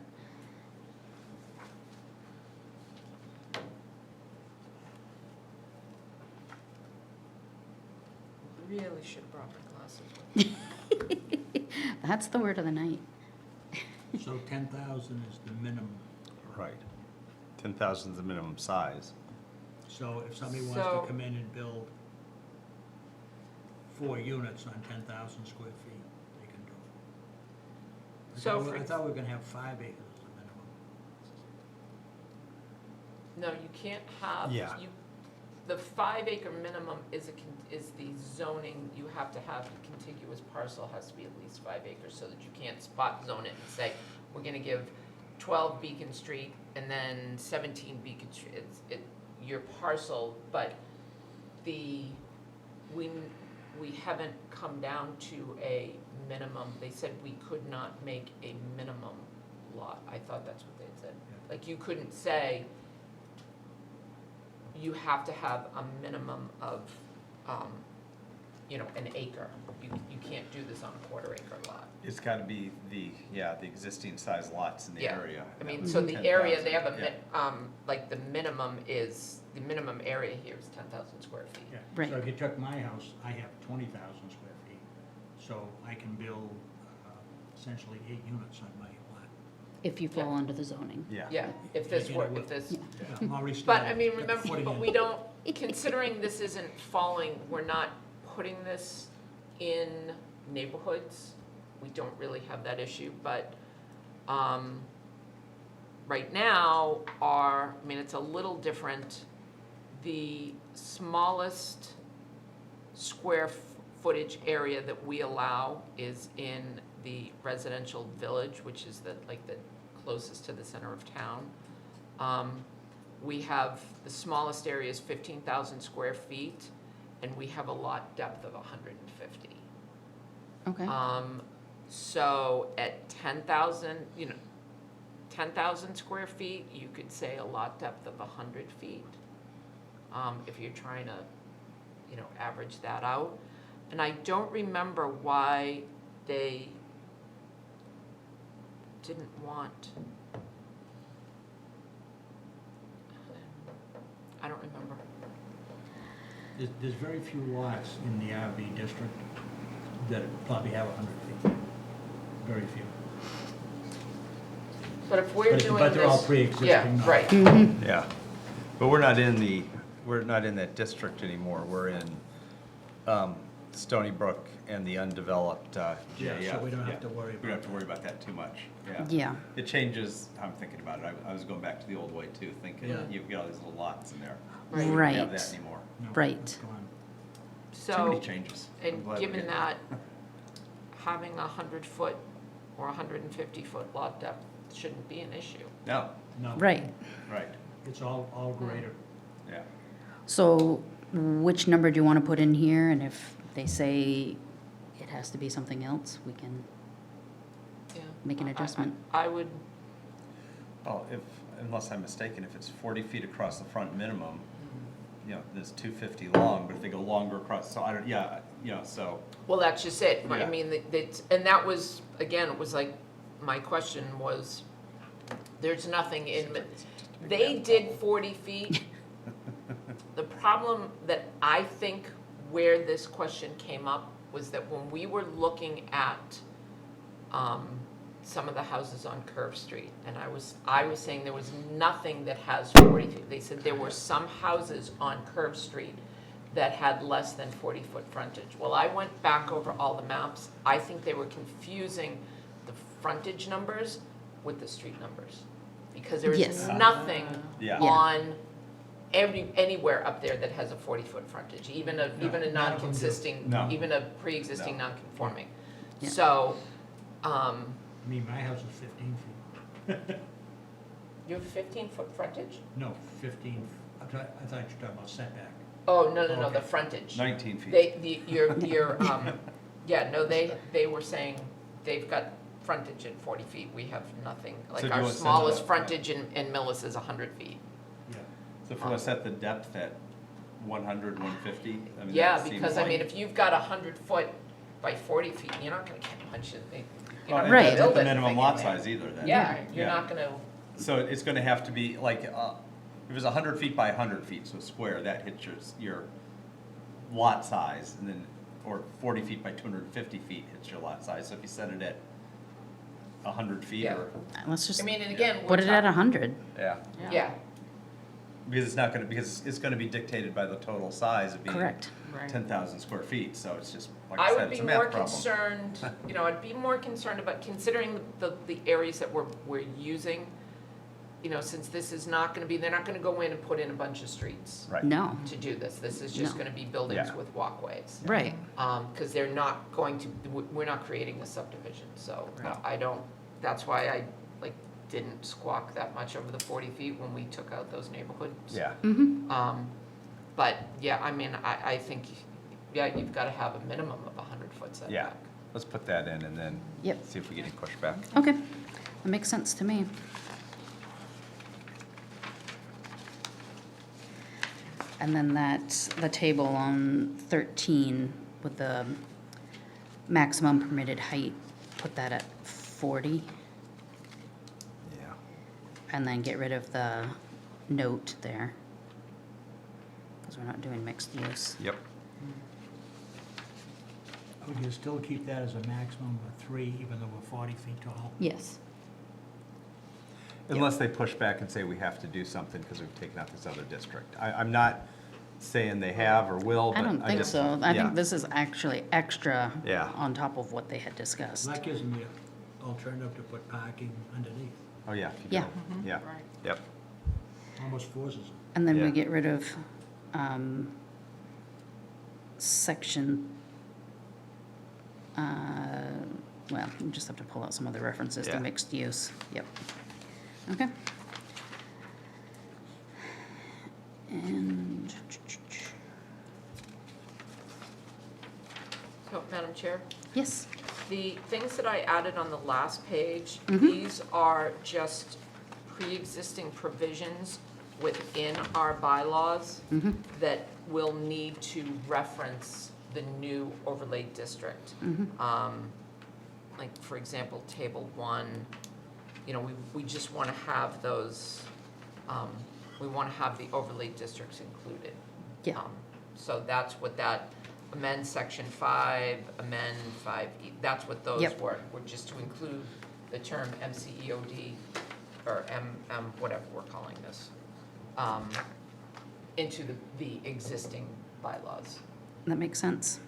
Really should have brought my glasses with. That's the word of the night. So 10,000 is the minimum. Right. 10,000 is the minimum size. So if somebody wants So- to come in and build 4 units on 10,000 square feet, they can do it. So I for- thought we were gonna have 5 acres as a minimum. No, you can't have, Yeah. the 5 acre minimum is is the zoning, you have to have a contiguous parcel has to be at least 5 acres, so that you can't spot zone it and say, we're gonna give 12 Beacon Street and then 17 Beacon Street, your parcel, but we haven't come down to a minimum, they said we could not make a minimum lot, I thought that's what they had said. Yeah. Like, you couldn't say, you have to have a minimum of, an acre. You can't do this on a quarter acre lot. It's got to be the existing size lots in the Yeah. area. I mean, That so was the area, 10,000, they have yeah. the minimum area here is 10,000 square feet. Yeah. Right. So if you took my house, I have 20,000 square feet, so I can build essentially 8 units on my lot. If you fall under the zoning. Yeah. Yeah, if this Yeah, were, yeah, if this, Yeah. I'm already but started. I mean, Got the remember, footing but in. we don't, considering this isn't falling, we're not putting this in neighborhoods. We don't really have that issue, but, right now, it's a little different. The smallest square footage area that we allow is in the residential village, which is the closest to the center of town. We have, the smallest area is 15,000 square feet, and we have a lot depth of 150. Okay. So at 10,000, 10,000 square feet, you could say a lot depth of 100 feet. If you're trying to, average that out. And I don't remember why they didn't want, I don't remember. There's very few lots in the RB district that probably have 100 feet. Very few. But if we're doing this. But they're all pre-existing Yeah, now. right. Yeah, but we're not in that district anymore. We're in Stony Brook and the undeveloped, Yeah, so we don't have to worry We don't have about to worry about that too much, yeah. Yeah. It changes, I'm thinking about it, I was going back to the old way too, thinking Yeah. you've got all these little lots in there. Right. We don't Right. have that anymore. No, Right. it's gone. Too many So, changes. I'm and glad we're given getting that, having a 100-foot or 150-foot lot depth shouldn't be an issue. No, No. Right. right, It's all greater. yeah. So which number do you want to put in here? And if they say it has to be something else, we can Yeah. make an adjustment. I would, Well, unless I'm mistaken, if it's 40 feet across the front minimum, you know, there's 250 long, but if they go longer across, so I don't, yeah, you know, so, well, that's just it. I Yeah. mean, and that was, again, it was like, my question was, there's nothing in, they did 40 feet. The problem that I think where this question came up was that when we were looking at some of the houses on Curve Street, and I was saying there was nothing that has 40 feet. They said there were some houses on Curve Street that had less than 40-foot frontage. Well, I went back over all the maps. I think they were confusing the frontage numbers with the street numbers. Because there is Yes. nothing Yeah. Yeah. on anywhere up there that has a 40-foot frontage, even a none of them do. non-consisting, No. even a pre-existing No. non-conforming. Yeah. So, I mean, my house is 15 feet. you have 15-foot frontage? No, 15, I thought you were talking about setback. Oh, no, the Okay. frontage. 19 feet. Your, yeah, no, they were saying they've got frontage at 40 feet. We have nothing. So Like do you our wanna set smallest that- frontage in Millis is 100 feet. Yeah. So if we want to set the depth at 100, 150? I mean, Yeah, that seems because I like- mean, if you've got 100-foot by 40 feet, you're not gonna get much of the, Well, and Right. that's not build the anything minimum in lot there. size either, then. Yeah, you're Yeah. not gonna, So it's gonna have to be like, if it's 100 feet by 100 feet, so square, that hits your lot size, and then, or 40 feet by 250 feet hits your lot size, so if you set it at 100 feet Yeah. or, Let's just I mean, and again, we're put it at talking- 100. yeah. Yeah, Because it's not gonna, because it's gonna be dictated by the total size of being Correct. 10,000 square feet, so it's just, like I I would said, be it's a more math problem. concerned, I'd be more concerned about considering the areas that we're using, since this is not gonna be, they're not gonna go in and put in a bunch of streets Right. No, to do this. This is just No. gonna be buildings Yeah. with walkways. right. Because they're not going to, we're not creating a subdivision, so No. I don't, that's why I, didn't squawk that much over the 40 feet when we took out those neighborhoods. Yeah, Mm-hmm. But, yeah, I mean, I think, yeah, you've gotta have a minimum of 100-foot setback. yeah. Let's put that in and then Yep. see if we get any pushback. Okay, that makes sense to me. And then that's the table on 13 with the maximum permitted height, put that at 40, Yeah. and then get rid of the note there. Because we're not doing mixed use. Yep. Would you still keep that as a maximum of 3, even though we're 40 feet tall? Yes. Unless they push back and say we have to do something because we've taken out this other district. I'm not saying they have or will, but I don't think just- so. I yeah. think this is actually extra Yeah. on top of what they had discussed. So that gives me an alternative to put parking underneath. Oh, yeah. if you Yeah. go. Yeah, Right. yep. Almost forces it. And then we Yeah. get rid of section, well, we just have to pull out some of the references to Yeah. mixed use. Yep. Okay. And, So, Madam Chair? yes, The things that I added on the last page, Mhm. these are just pre-existing provisions within our bylaws mm-hmm, that will need to reference the new overlay district. mm-hmm, Like, for example, table 1, we just want to have those, we want to have the overlay districts included. yeah, So that's what that, amend section 5, amend 5E, that's what those Yep. were just to include the term MCEOD, or whatever we're calling this, into the existing bylaws. that makes sense.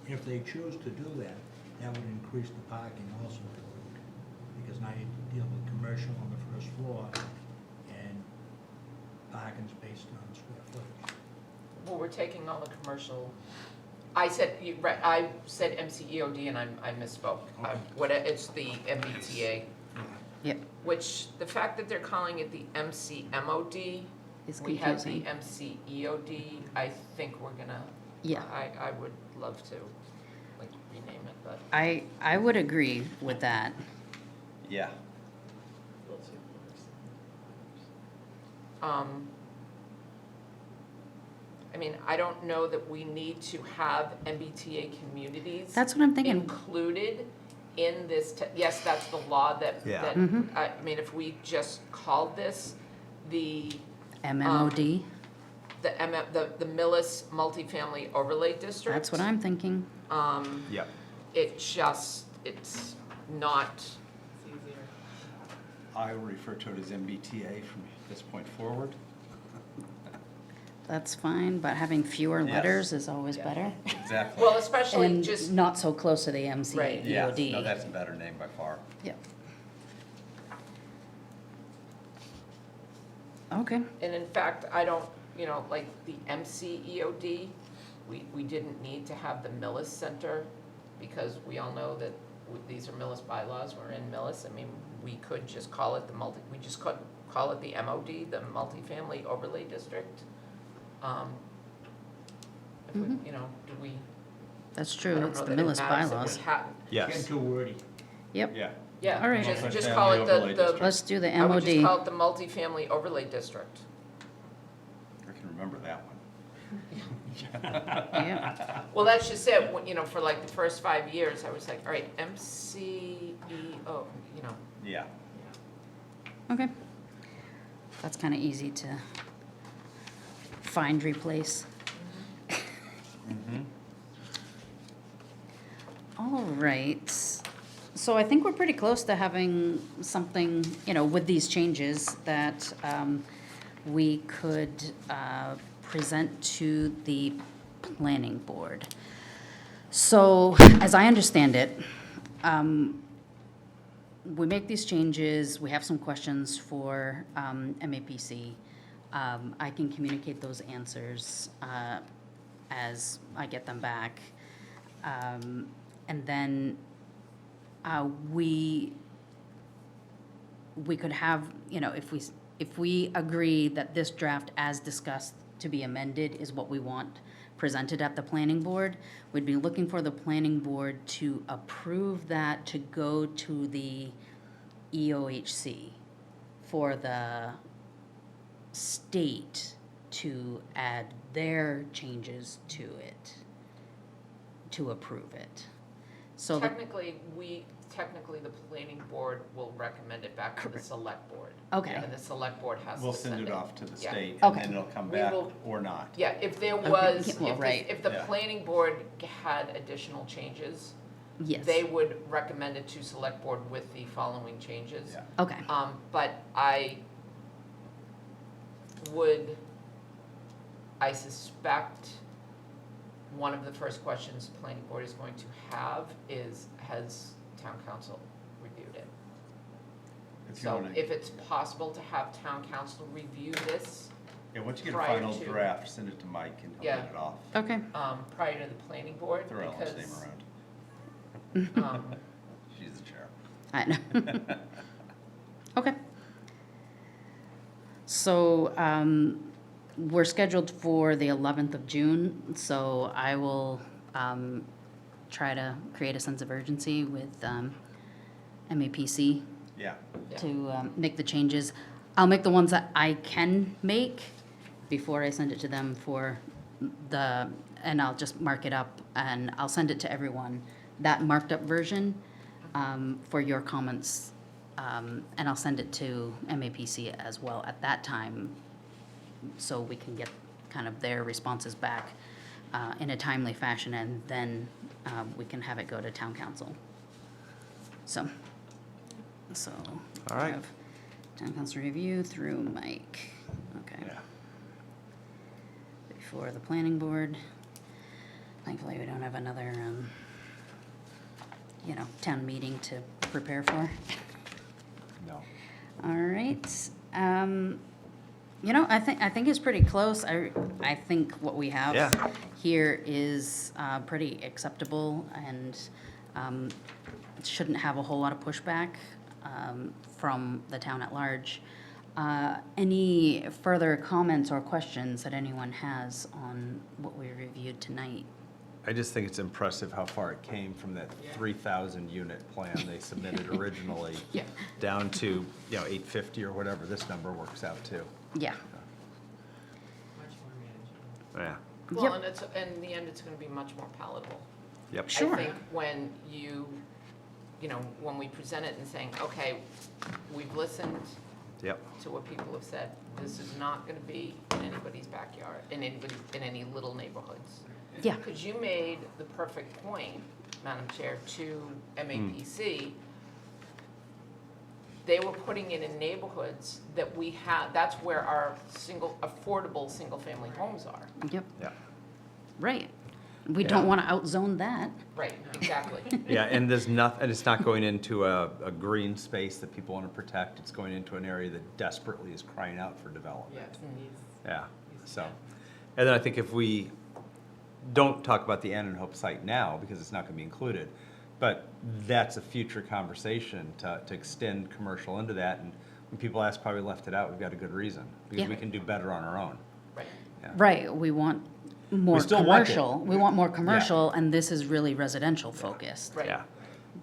if they choose to do that, that would increase the parking also. Because now you deal with commercial on the first floor, and parking's based on square footage. Well, we're taking all the commercial, I said, right, I said MCEOD and I misspoke. It's the MBTA, Yep, which, the fact that they're calling it the MCMOD, it's we have the confusing. MCEOD, I think we're gonna, Yeah, I would love to, like, rename it, but. I would agree with that. Yeah. I mean, I don't know that we need to have MBTA communities That's what I'm thinking. included in this, yes, that's the law that, Yeah. that, Mhm. I mean, if we just called this the, MMOD, the Millis multifamily overlay district. that's what I'm thinking. Yep. It's not, It's easier. I will refer to it as MBTA from this point forward. That's fine, but having fewer Yes. letters is always Yeah. better. Exactly. well, especially And just, not so close to the MCEOD. Yes, no, that's a better name by far. Yep. Okay, and in fact, I don't, like the MCEOD, we didn't need to have the Millis Center, because we all know that these are Millis bylaws, we're in Millis, I mean, we could just call it we just could call it the MOD, the Multifamily Overlay District. If we, Mhm. do we, that's I true, don't it's know the that it Millis matters that bylaws. we hadn't. Getting Yes. too wordy. Yep, Yeah. Yeah, All right. just call it Multifamily overlay the, district. let's do the I would just call MOD. it the Multifamily Overlay District. I can remember that one. Yep, Well, that's just it, for like the first 5 years, I was like, all right, MCEO, Yeah. okay. That's kind of easy to find, replace. Mm-hmm. All right, so I think we're pretty close to having something, with these changes that we could present to the planning board. So, as I understand it, we make these changes, we have some questions for MAPC. I can communicate those answers as I get them back. And then we could have, if we agree that this draft as discussed to be amended is what we want presented at the planning board, we'd be looking for the planning board to approve that to go to the EOHC for the state to add their changes to it, to approve it. So the- Technically, the planning board will recommend it back to the Correct. select board. Okay. And the select board has to We'll send it. send it off to the Yeah. state, and Okay. then it'll come We back will- or not. Yeah, if there Okay, was, yeah, well, right. if the Yeah. planning board had additional changes, Yes. they would recommend it to select board with the following changes. Yeah. Okay, But I suspect one of the first questions the planning board is going to have is, has town council reviewed it? If you So wanna- if it's possible to have town council review this, Yeah, once you get a prior final to- draft, send it to Mike and he'll Yeah. get it off. okay, prior to the planning board, Throw Ellen's name because, around. She's the chair. I know. Okay. So, we're scheduled for the 11th of June, so I will try to create a sense of urgency with MAPC Yeah. Yeah. to make the changes. I'll make the ones that I can make before I send it to them for and I'll just mark it up, and I'll send it to everyone, that marked up version, for your comments. And I'll send it to MAPC as well at that time, so we can get kind of their responses back in a timely fashion, and then we can have it go to town council. So. All right. have Town council review through Mike, okay. Yeah. Before the planning board. Thankfully, we don't have another, town meeting to prepare for. No. All right. I think it's pretty close. I think what we have Yeah. here is pretty acceptable and shouldn't have a whole lot of pushback from the town at large. Any further comments or questions that anyone has on what we reviewed tonight? I just think it's impressive how far it came from that 3,000 unit plan they submitted originally Yeah. down to, 850 or whatever this number works out to. Yeah. Much more manageable. Yeah. Well, Yep. and in the end, it's gonna be much more palatable. Yep. Sure. I think when when we present it and saying, okay, we've listened Yep. to what people have said, this is not gonna be in anybody's backyard, in any little neighborhoods. Yeah. Because you made the perfect point, Madam Chair, to MAPC. They were putting it in neighborhoods that we have, that's where our affordable, single-family homes are. Yep. Yeah. Right. We don't Yeah. want to outzone that. Right, exactly. Yeah, and it's not going into a green space that people want to protect. It's going into an area that desperately is crying out for development. Yeah, so, and then I think if we don't talk about the Annenhope site now, because it's not going to be included, but that's a future conversation to extend commercial into that, and when people ask why we left it out, we've got a good reason, because Yeah. we can do better on our own. Right. Yeah. Right, we want more still want it. commercial. We want more commercial, and this is really residential focused. Right. Yeah.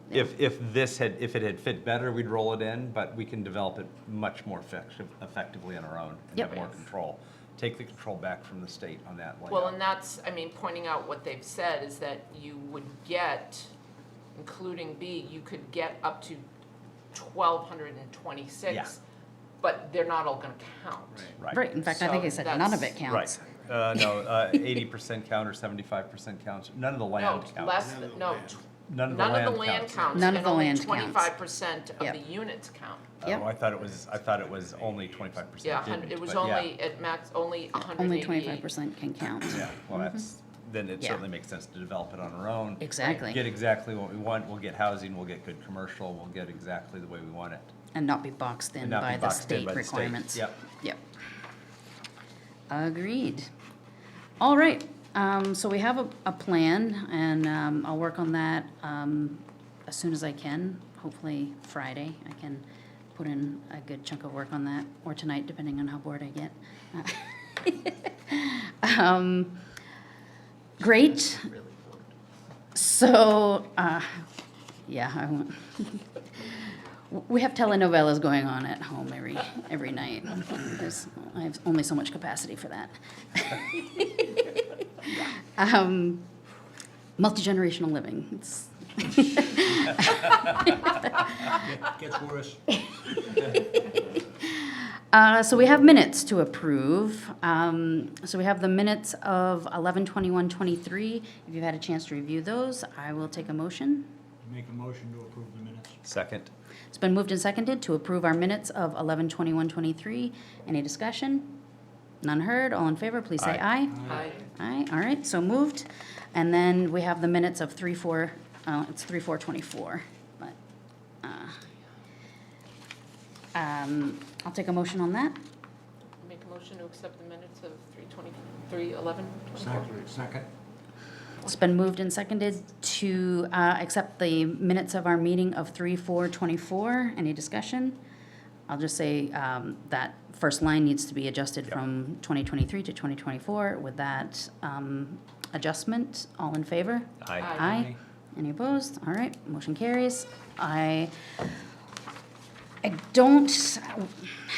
If it had fit better, we'd roll it in, but we can develop it much more effectively on our own and have Yep. more control. Take the control back from the state on that layout. Well, and that's, pointing out what they've said is that you would get, including B, you could get up to 1,226. Yeah. But they're not all gonna count. Right, in fact, I think So I said none of it that's- counts. Right. No, 80% count or 75% counts. None of the No, land counts. less, no, None of none of the land counts. None of the land And counts. only 25% of Yep. the units count. Yep. Oh, I thought it was only 25%. Yeah, didn't, it was but yeah. only, at max, only 188. Only 25% can count. Yeah, well, then it Yeah. certainly makes sense to develop it on our own. Exactly. Get exactly what we want. We'll get housing, we'll get good commercial, we'll get exactly the way we want it. And not be boxed in And not be by the boxed in state by the state. requirements. Yep. Yep. Agreed. All right, so we have a plan, and I'll work on that as soon as I can. Hopefully Friday, I can put in a good chunk of work on that, or tonight, depending on how bored I get. Great. So, yeah, I won't. We have telenovelas going on at home every night. I have only so much capacity for that. Multi-generational living. Gets worse. So we have minutes to approve. So we have the minutes of 11/21/23. If you've had a chance to review those, I will take a motion. Make a motion to approve the minutes. Second. It's been moved and seconded to approve our minutes of 11/21/23. Any discussion? None heard. All in favor, please say aye. Aye. Aye, all right, so moved. And then we have the minutes of 3/4/24. But I'll take a motion on that. Make a motion to accept the minutes of 3/11. Second. It's been moved and seconded to accept the minutes of our meeting of 3/4/24. Any discussion? I'll just say that first line needs to be adjusted from 2023 to 2024 with that adjustment. All in favor? Aye. Aye. Any opposed? All right, motion carries. I don't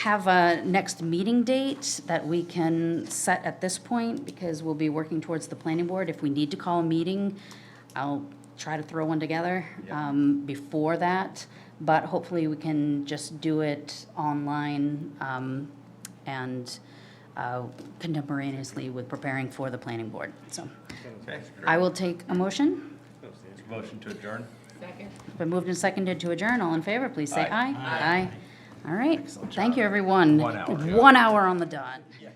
have a next meeting date that we can set at this point because we'll be working towards the planning board. If we need to call a meeting, I'll try to throw one together before that. But hopefully we can just do it online and contemporaneously with preparing for the planning board. So Okay. I will take a motion. Motion to adjourn? Second. Been moved and seconded to adjourn. All in favor, please say Aye. aye. Aye. All right. Excellent Thank job. you, everyone. 1 hour. 1 hour on the dot. Yeah.